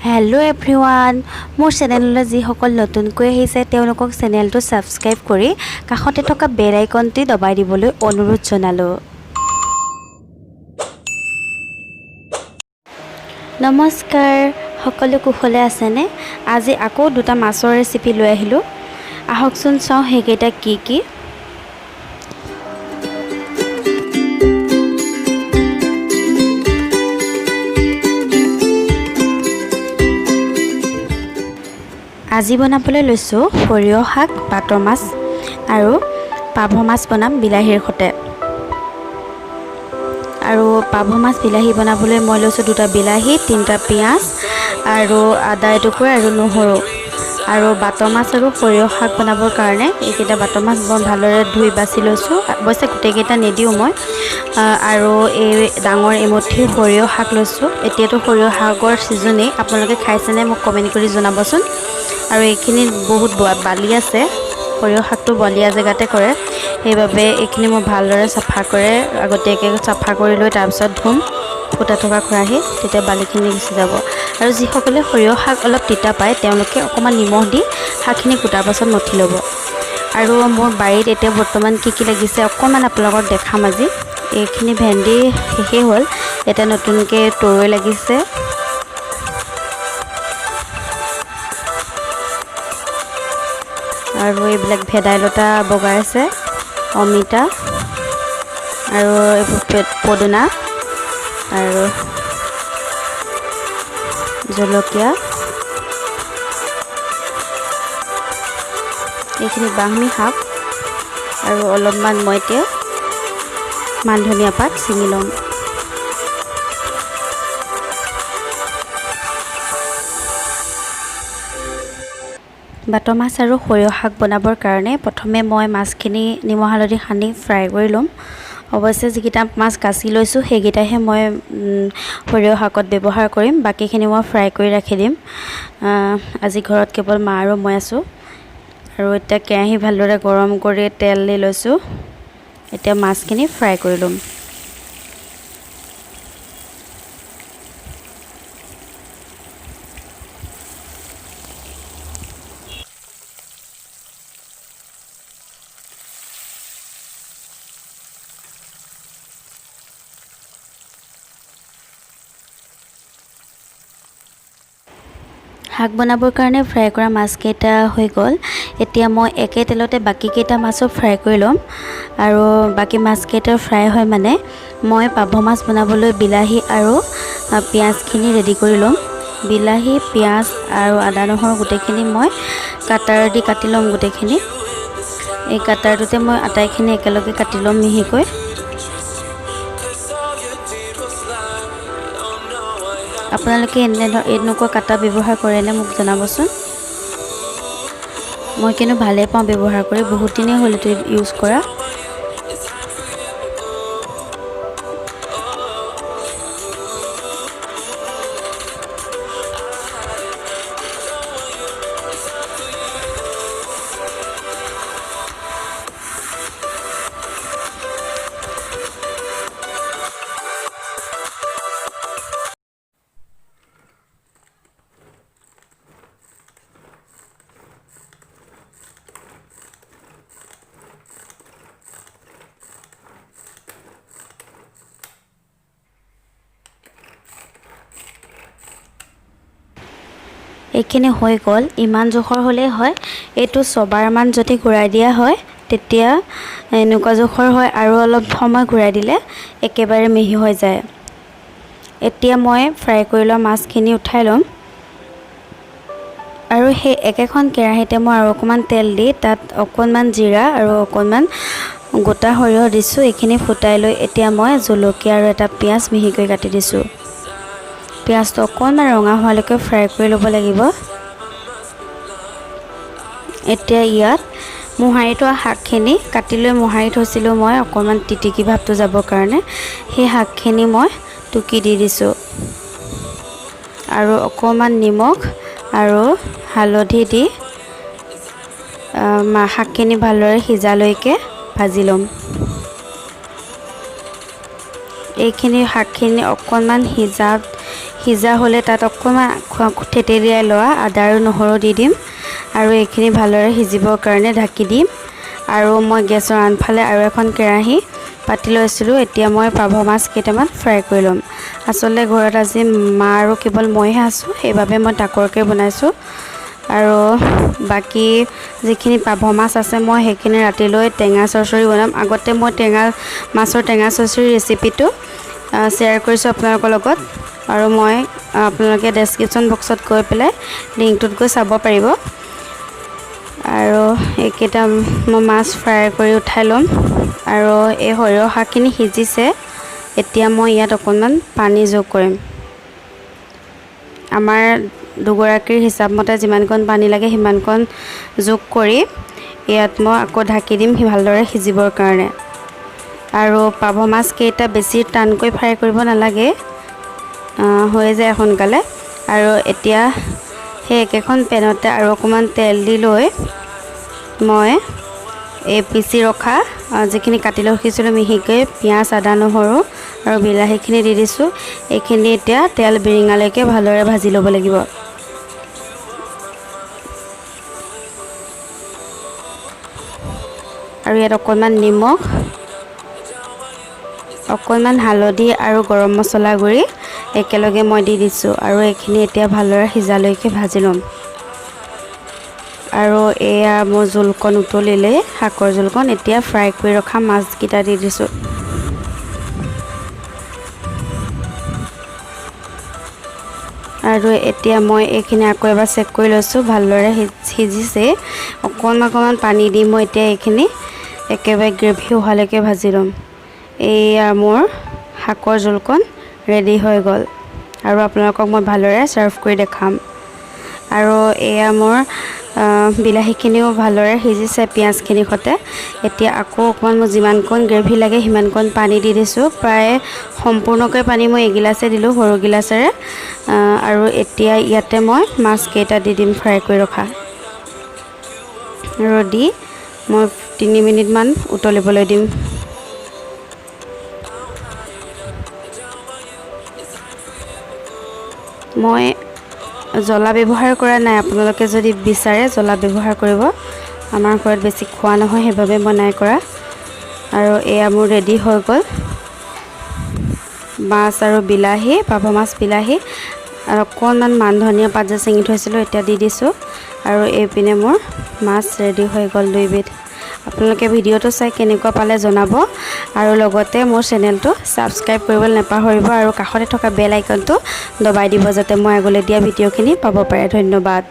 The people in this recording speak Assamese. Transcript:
হেল্ল' এভৰিৱান, মোৰ চেনেললৈ যিসকল নতুনকৈ আহিছে তেওঁলোকক চেনেলটো ছাবস্ক্ৰাইব কৰি কাষতে থকা বেল আইকনটি দবাই দিবলৈ অনুৰোধ জনালোঁ। নমস্কাৰ, সকলো কুশলে আছেনে? আজি আকৌ দুটা মাছৰ ৰেচিপি লৈ আহিলোঁ। আহকচোন চাওঁ সেইকেইটা কি কি। আজি বনাবলৈ লৈছোঁ সৰিয়হ শাক, পাত মাছ আৰু পাভ মাছ বনাম বিলাহীৰ সৈতে। আৰু পাভ মাছ বিলাহী বনাবলৈ মই লৈছোঁ দুটা বিলাহী, তিনিটা পিঁয়াজ আৰু আদা এটুকুৰা আৰু নহৰু। আৰু বাত মাছ আৰু সৰিয়হ শাক বনাবৰ কাৰণে এইকেইটা বাত মাছ বৰ ভালদৰে ধুই বাছি লৈছোঁ। অৱশ্যে গোটেইকেইটা নিদিওঁ মই। আৰু এই ডাঙৰ এমুঠি সৰিয়হ শাক লৈছোঁ। এতিয়াতো সৰিয়হ শাকৰ ছিজনেই, আপোনালোকে খাইছেনে মোক কমেণ্ট কৰি জনাবচোন। আৰু এইখিনি বহুত বালি আছে, সৰিয়হ শাকটো বলীয়া জেগাতে কৰে, সেইবাবে এইখিনি মই ভালদৰে চাফা কৰে আগতীয়াকৈ চাফা কৰি লৈ তাৰপিছত ধুম ফুটা থকা খৰাহি, তেতিয়া বালিখিনি গুচি যাব। আৰু যিসকলে সৰিয়হ শাক অলপ তিতা পায় তেওঁলোকে অকণমান নিমখ দি শাকখিনি কুটাৰ পাছত মঠি ল'ব। আৰু মোৰ বাৰীত এতিয়া বৰ্তমান কি কি লাগিছে অকণমান আপোনালোকক দেখাম আজি। এইখিনি ভেন্দি শেষেই হ'ল, এতিয়া নতুনকৈ তৰৈ লাগিছে। আৰু এইবিলাক ভেদাইলতা বগাইছে, অমিতা আৰু এইবোৰ পদুনা আৰু জলকীয়া। এইখিনি ব্ৰাহ্মী শাক আৰু অলপমান মই এতিয়া মান ধনিয়া পাত ছিঙি ল'ম। বাত মাছ আৰু সৰিয়হ শাক বনাবৰ কাৰণে প্ৰথমে মই মাছখিনি নিমখ হালধি সানি ফ্ৰাই কৰি ল'ম। অৱশ্যে যিকেইটা মাছ কাচি লৈছোঁ সেইকেইটাহে মই সৰিয়হ শাকত ব্যৱহাৰ কৰিম, বাকীখিনি মই ফ্ৰাই কৰি ৰাখি দিম। আজি ঘৰত কেৱল মা আৰু মই আছোঁ। আৰু এতিয়া কেৰাহী ভালদৰে গৰম কৰি তেল দি লৈছোঁ। এতিয়া মাছখিনি ফ্ৰাই কৰি ল'ম। শাক বনাবৰ কাৰণে ফ্ৰাই কৰা মাছকেইটা হৈ গ'ল। এতিয়া মই একে তেলতে বাকীকেইটা মাছো ফ্ৰাই কৰি ল'ম। আৰু বাকী মাছকেইটা ফ্ৰাই হয় মানে মই পাভ মাছ বনাবলৈ বিলাহী আৰু পিঁয়াজখিনি ৰেডি কৰি ল'ম। বিলাহী, পিঁয়াজ আৰু আদা নহৰু গোটেইখিনি মই কাটাৰ দি কাটি ল'ম গোটেইখিনি। এই কাটাৰটোতে মই আটাইখিনি একেলগে কাটি ল'ম মিহিকৈ। আপোনালোকে এনেকুৱা কাটা ব্যৱহাৰ কৰেনে মোক জনাবচোন। মই কিন্তু ভালেই পাওঁ ব্যৱহাৰ কৰি, বহুত দিনেই হ'ল এইটো ইউজ কৰা। এইখিনি হৈ গ'ল, ইমান জোখৰ হ'লেই হয়। এইটো ছবাৰমান যদি ঘূৰাই দিয়া হয় তেতিয়া এনেকুৱা জোখৰ হয়, আৰু অলপ সময় ঘূৰাই দিলে একেবাৰে মিহি হৈ যায়। এতিয়া মই ফ্ৰাই কৰি লোৱা মাছখিনি উঠাই ল'ম। আৰু সেই একেখন কেৰাহীতে মই আৰু অকণমান তেল দি তাত অকণমান জিৰা আৰু অকণমান গোটা সৰিয়হ দিছোঁ। এইখিনি ফুটাই লৈ এতিয়া মই জলকীয়া আৰু এটা পিঁয়াজ মিহিকৈ কাটি দিছোঁ। পিঁয়াজটো অকণমান ৰঙা হোৱালৈকে ফ্ৰাই কৰি ল'ব লাগিব। এতিয়া ইয়াত মোহাৰি থোৱা শাকখিনি কাটি লৈ মোহাৰি থৈছিলোঁ মই অকণমান তিতিকি ভাৱটো যাবৰ কাৰণে, সেই শাকখিনি মই টুকি দি দিছোঁ। আৰু অকণমান নিমখ আৰু হালধি দি শাকখিনি ভালদৰে সিজালৈকে ভাজি ল'ম। এইখিনি শাকখিনি অকণমান সিজা হ'লে তাত অকণমান থেতেলিয়াই লোৱা আদা আৰু নহৰু দি দিম আৰু এইখিনি ভালদৰে সিজিবৰ কাৰণে ঢাকি দিম। আৰু মই গেছৰ আনফালে আৰু এখন কেৰাহী পাতি লৈছিলোঁ। এতিয়া মই পাভ মাছ কেইটামান ফ্ৰাই কৰি ল'ম। আচলতে ঘৰত আজি মা আৰু কেৱল মইহে আছোঁ, সেইবাবে মই তাকৰকৈ বনাইছোঁ। আৰু বাকী যিখিনি পাভ মাছ আছে মই সেইখিনি ৰাতিলৈ টেঙা চৰচৰি বনাম। আগতে মই মাছৰ টেঙা চৰচৰি ৰেচিপিটো শ্বেয়াৰ কৰিছোঁ আপোনালোকৰ লগত, আৰু মই আপোনালোকে ডেছক্ৰিপশ্যন বক্সত গৈ পেলাই লিংকটোত গৈ চাব পাৰিব। আৰু এইকেইটা মই মাছ ফ্ৰাই কৰি উঠাই ল'ম। আৰু এই সৰিয়হ শাকখিনি সিজিছে। এতিয়া মই ইয়াত অকণমান পানী যোগ কৰিম। আমাৰ দুগৰাকীৰ হিচাপ মতে যিমানকণ পানী লাগে সিমানকণ যোগ কৰি ইয়াত মই আকৌ ঢাকি দিম ভালদৰে সিজিবৰ কাৰণে। আৰু পাভ মাছকেইটা বেছি টানকৈ ফ্ৰাই কৰিব নালাগে, হৈ যায় সোনকালে। আৰু এতিয়া সেই একেখন পেনতে আৰু অকণমান তেল দি লৈ মই এই পিচি ৰখা যিখিনি কাটি ৰাখিছিলোঁ মিহিকৈ পিঁয়াজ, আদা, নহৰু আৰু বিলাহীখিনি দি দিছোঁ। এইখিনি এতিয়া তেল বিৰিঙালৈকে ভালদৰে ভাজি ল'ব লাগিব। আৰু ইয়াত অকণমান নিমখ, অকণমান হালধি আৰু গৰম মছলা গুড়ি একেলগে মই দি দিছোঁ। আৰু এইখিনি এতিয়া ভালদৰে সিজালৈকে ভাজি ল'ম। আৰু এয়া মোৰ জোলকণ উতলিলে, শাকৰ জোলকণ, এতিয়া ফ্ৰাই কৰি ৰখা মাছকেইটা দি দিছোঁ। আৰু এতিয়া মই এইখিনি আকৌ এবাৰ চেক কৰি লৈছোঁ, ভালদৰে সিজিছে। অকণমান পানী দি মই এতিয়া এইখিনি একেবাৰে গ্ৰেভি হোৱালৈকে ভাজি ল'ম। এয়া মোৰ শাকৰ জোলকণ ৰেডি হৈ গ'ল, আৰু আপোনালোকক মই ভালদৰে ছাৰ্ভ কৰি দেখাম। আৰু এয়া মোৰ বিলাহীখিনিও ভালদৰে সিজিছে পিঁয়াজখিনিৰ সৈতে। এতিয়া আকৌ অকণমান মই যিমানকণ গ্ৰেভি লাগে সিমানকণ পানী দি দিছোঁ। প্ৰায় সম্পূৰ্ণকৈ পানী মই এগিলাচে দিলোঁ, সৰু গিলাচেৰে। আৰু এতিয়া ইয়াতে মই মাছকেইটা দি দিম ফ্ৰাই কৰি ৰখা, আৰু দি মই 3 মিনিটমান উতলিবলৈ দিম। মই জ্বলা ব্যৱহাৰ কৰা নাই, আপোনালোকে যদি বিচাৰে জ্বলা ব্যৱহাৰ কৰিব। আমাৰ ঘৰত বেছি খোৱা নহয়, সেইবাবে মই নাই কৰা। আৰু এয়া মোৰ ৰেডি হৈ গ'ল মাছ আৰু বিলাহী, পাভ মাছ বিলাহী, আৰু অকণমান মান ধনিয়া পাত যে ছিঙি থৈছিলোঁ এতিয়া দি দিছোঁ। আৰু এইপিনে মোৰ মাছ ৰেডি হৈ গ'ল 2 বিধ। আপোনালোকে ভিডিঅ'টো চাই কেনেকুৱা পালে জনাব, আৰু লগতে মোৰ চেনেলটো ছাবস্ক্ৰাইব কৰিবলৈ নাপাহৰিব, আৰু কাষতে থকা বেল আইকনটো দবাই দিব যাতে মই আগলৈ দিয়া ভিডিঅ'খিনি পাব পাৰে। ধন্যবাদ।